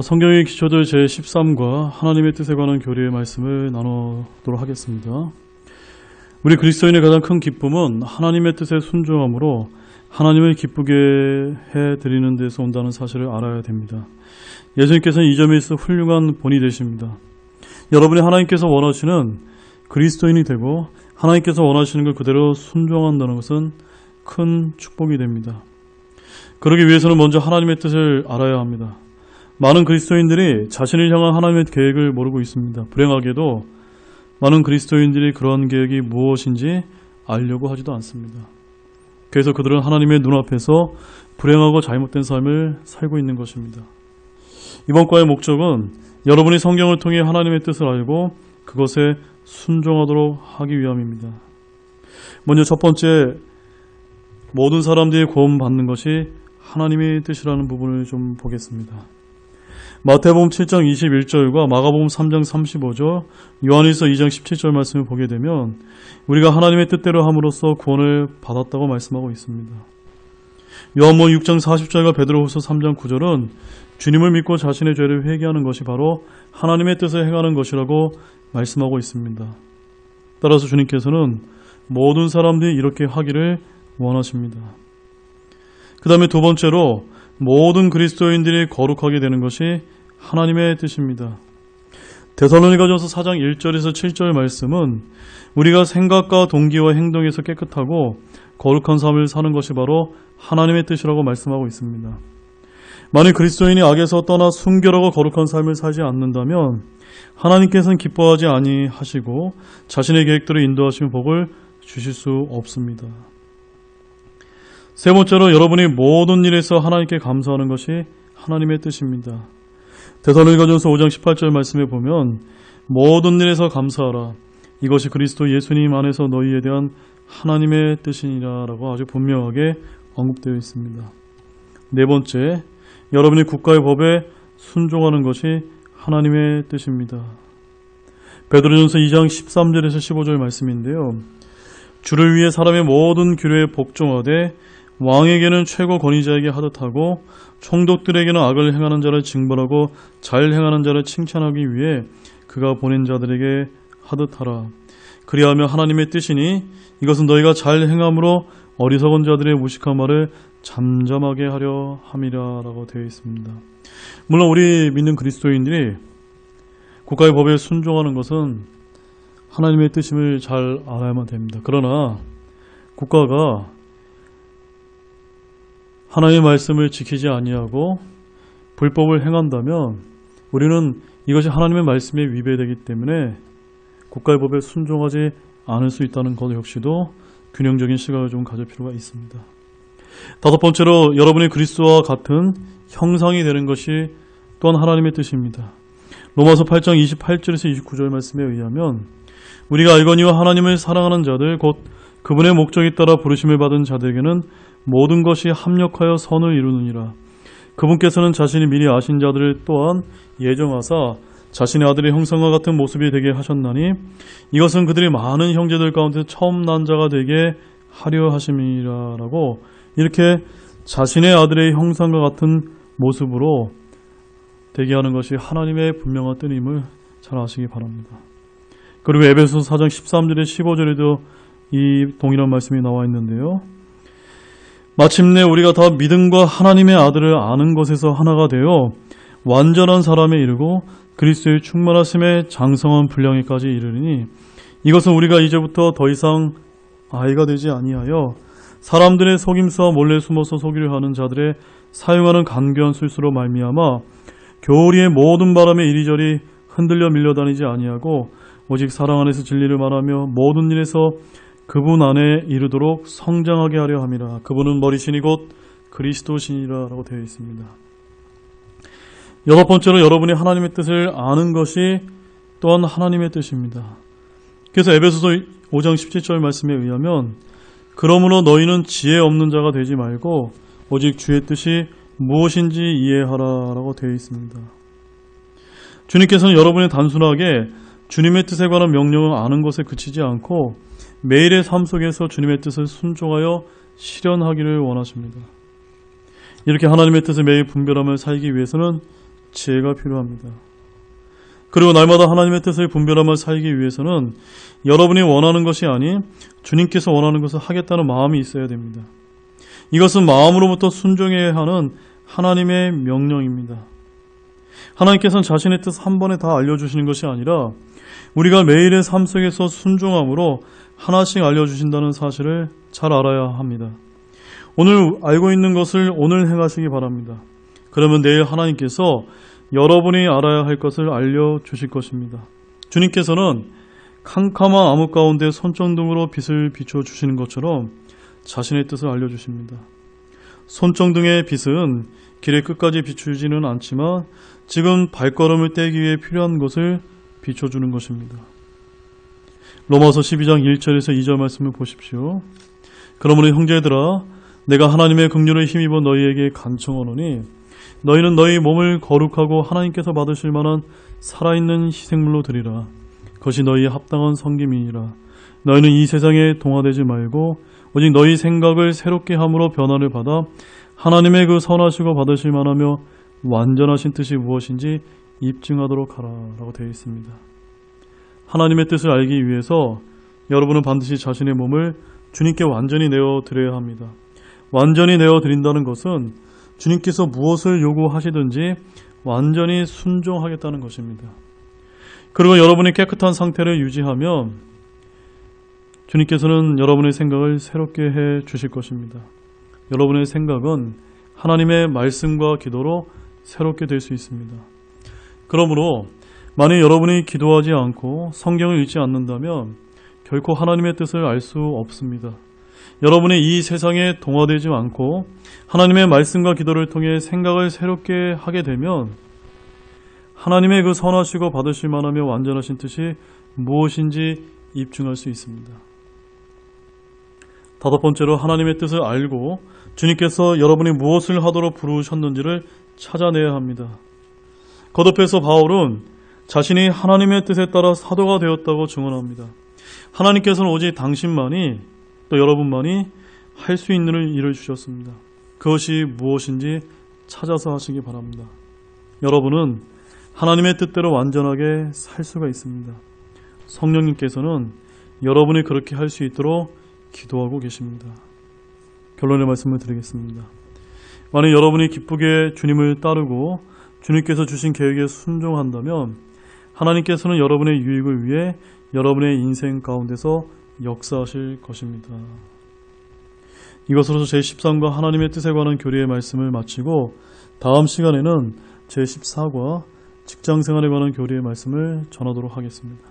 성경의 기초들 제13과 하나님의 뜻에 관한 교리의 말씀을 나누도록 하겠습니다. 우리 그리스도인의 가장 큰 기쁨은 하나님의 뜻에 순종함으로 하나님을 기쁘게 해드리는 데서 온다는 사실을 알아야 됩니다. 예수님께서는 이 점에 있어 훌륭한 본이 되십니다. 여러분이 하나님께서 원하시는 그리스도인이 되고 하나님께서 원하시는 걸 그대로 순종한다는 것은 큰 축복이 됩니다. 그러기 위해서는 먼저 하나님의 뜻을 알아야 합니다. 많은 그리스도인들이 자신을 향한 하나님의 계획을 모르고 있습니다. 불행하게도 많은 그리스도인들이 그런 계획이 무엇인지 알려고 하지도 않습니다. 그래서 그들은 하나님의 눈앞에서 불행하고 잘못된 삶을 살고 있는 것입니다. 이번 과의 목적은 여러분이 성경을 통해 하나님의 뜻을 알고 그것에 순종하도록 하기 위함입니다. 먼저 첫 번째, 모든 사람들이 구원받는 것이 하나님의 뜻이라는 부분을 좀 보겠습니다. 마태복음 7장 21절과 마가복음 3장 35절, 요한일서 2장 17절 말씀을 보게 되면 우리가 하나님의 뜻대로 함으로써 구원을 받았다고 말씀하고 있습니다. 요한복음 6장 40절과 베드로후서 3장 9절은 주님을 믿고 자신의 죄를 회개하는 것이 바로 하나님의 뜻을 행하는 것이라고 말씀하고 있습니다. 따라서 주님께서는 모든 사람들이 이렇게 하기를 원하십니다. 그 다음에 두 번째로 모든 그리스도인들이 거룩하게 되는 것이 하나님의 뜻입니다. 데살로니가전서 4장 1절에서 7절 말씀은 우리가 생각과 동기와 행동에서 깨끗하고 거룩한 삶을 사는 것이 바로 하나님의 뜻이라고 말씀하고 있습니다. 만약 그리스도인이 악에서 떠나 순결하고 거룩한 삶을 살지 않는다면 하나님께서는 기뻐하지 아니하시고 자신의 계획대로 인도하시는 복을 주실 수 없습니다. 세 번째로 여러분이 모든 일에서 하나님께 감사하는 것이 하나님의 뜻입니다. 데살로니가전서 5장 18절 말씀에 보면 모든 일에서 감사하라. 이것이 그리스도 예수님 안에서 너희에 대한 하나님의 뜻이니라 라고 아주 분명하게 언급되어 있습니다. 네 번째, 여러분이 국가의 법에 순종하는 것이 하나님의 뜻입니다. 베드로전서 2장 13절에서 15절 말씀인데요. 주를 위해 사람의 모든 규례에 복종하되 왕에게는 최고 권위자에게 하듯하고 총독들에게는 악을 행하는 자를 징벌하고 잘 행하는 자를 칭찬하기 위해 그가 보낸 자들에게 하듯하라. 그리하며 하나님의 뜻이니 이것은 너희가 잘 행함으로 어리석은 자들의 무식한 말을 잠잠하게 하려 함이라 라고 되어 있습니다. 물론 우리 믿는 그리스도인들이 국가의 법에 순종하는 것은 하나님의 뜻임을 잘 알아야만 됩니다. 그러나 국가가 하나님의 말씀을 지키지 아니하고 불법을 행한다면 우리는 이것이 하나님의 말씀에 위배되기 때문에 국가의 법에 순종하지 않을 수 있다는 것 역시도 균형적인 시각을 좀 가질 필요가 있습니다. 다섯 번째로 여러분이 그리스도와 같은 형상이 되는 것이 또한 하나님의 뜻입니다. 로마서 8장 28절에서 29절 말씀에 의하면 우리가 알거니와 하나님을 사랑하는 자들 곧 그분의 목적에 따라 부르심을 받은 자들에게는 모든 것이 합력하여 선을 이루느니라. 그분께서는 자신이 미리 아신 자들을 또한 예정하사 자신의 아들의 형상과 같은 모습이 되게 하셨나니 이것은 그들이 많은 형제들 가운데 처음 난 자가 되게 하려 하심이라 라고 이렇게 자신의 아들의 형상과 같은 모습으로 되게 하는 것이 하나님의 분명한 뜻임을 잘 아시기 바랍니다. 그리고 에베소서 4장 13절에 15절에도 이 동일한 말씀이 나와 있는데요. 마침내 우리가 다 믿음과 하나님의 아들을 아는 것에서 하나가 되어 완전한 사람에 이르고 그리스도의 충만하심에 장성한 분량에까지 이르리니 이것은 우리가 이제부터 더 이상 아이가 되지 아니하여 사람들의 속임수와 몰래 숨어서 속이려 하는 자들의 사용하는 간교한 술수로 말미암아 교리의 모든 바람에 이리저리 흔들려 밀려다니지 아니하고 오직 사랑 안에서 진리를 말하며 모든 일에서 그분 안에 이르도록 성장하게 하려 함이라. 그분은 머리신이 곧 그리스도시니라 라고 되어 있습니다. 여섯 번째로 여러분이 하나님의 뜻을 아는 것이 또한 하나님의 뜻입니다. 그래서 에베소서 5장 17절 말씀에 의하면 그러므로 너희는 지혜 없는 자가 되지 말고 오직 주의 뜻이 무엇인지 이해하라 라고 되어 있습니다. 주님께서는 여러분이 단순하게 주님의 뜻에 관한 명령을 아는 것에 그치지 않고 매일의 삶 속에서 주님의 뜻을 순종하여 실현하기를 원하십니다. 이렇게 하나님의 뜻을 매일 분별하며 살기 위해서는 지혜가 필요합니다. 그리고 날마다 하나님의 뜻을 분별하며 살기 위해서는 여러분이 원하는 것이 아닌 주님께서 원하는 것을 하겠다는 마음이 있어야 됩니다. 이것은 마음으로부터 순종해야 하는 하나님의 명령입니다. 하나님께서는 자신의 뜻 한 번에 다 알려주시는 것이 아니라 우리가 매일의 삶 속에서 순종함으로 하나씩 알려주신다는 사실을 잘 알아야 합니다. 오늘 알고 있는 것을 오늘 행하시기 바랍니다. 그러면 내일 하나님께서 여러분이 알아야 할 것을 알려주실 것입니다. 주님께서는 캄캄한 암흑 가운데 손전등으로 빛을 비춰주시는 것처럼 자신의 뜻을 알려주십니다. 손전등의 빛은 길의 끝까지 비추지는 않지만 지금 발걸음을 떼기 위해 필요한 것을 비춰주는 것입니다. 로마서 12장 1절에서 2절 말씀을 보십시오. 그러므로 형제들아 내가 하나님의 긍휼을 힘입어 너희에게 간청하노니 너희는 너희 몸을 거룩하고 하나님께서 받으실 만한 살아있는 희생물로 드리라. 그것이 너희의 합당한 섬김이니라. 너희는 이 세상에 동화되지 말고 오직 너희 생각을 새롭게 함으로 변화를 받아 하나님의 그 선하시고 받으실 만하며 완전하신 뜻이 무엇인지 입증하도록 하라 라고 되어 있습니다. 하나님의 뜻을 알기 위해서 여러분은 반드시 자신의 몸을 주님께 완전히 내어드려야 합니다. 완전히 내어드린다는 것은 주님께서 무엇을 요구하시든지 완전히 순종하겠다는 것입니다. 그리고 여러분이 깨끗한 상태를 유지하면 주님께서는 여러분의 생각을 새롭게 해 주실 것입니다. 여러분의 생각은 하나님의 말씀과 기도로 새롭게 될 수 있습니다. 그러므로 만약 여러분이 기도하지 않고 성경을 읽지 않는다면 결코 하나님의 뜻을 알 수 없습니다. 여러분이 이 세상에 동화되지 않고 하나님의 말씀과 기도를 통해 생각을 새롭게 하게 되면 하나님의 그 선하시고 받으실 만하며 완전하신 뜻이 무엇인지 입증할 수 있습니다. 다섯 번째로 하나님의 뜻을 알고 주님께서 여러분이 무엇을 하도록 부르셨는지를 찾아내야 합니다. 거듭해서 바울은 자신이 하나님의 뜻에 따라 사도가 되었다고 증언합니다. 하나님께서는 오직 당신만이 또 여러분만이 할 수 있는 일을 주셨습니다. 그것이 무엇인지 찾아서 하시기 바랍니다. 여러분은 하나님의 뜻대로 완전하게 살 수가 있습니다. 성령님께서는 여러분이 그렇게 할 수 있도록 기도하고 계십니다. 결론의 말씀을 드리겠습니다. 만약 여러분이 기쁘게 주님을 따르고 주님께서 주신 계획에 순종한다면 하나님께서는 여러분의 유익을 위해 여러분의 인생 가운데서 역사하실 것입니다. 이것으로 제13과 하나님의 뜻에 관한 교리의 말씀을 마치고 다음 시간에는 제14과 직장생활에 관한 교리의 말씀을 전하도록 하겠습니다.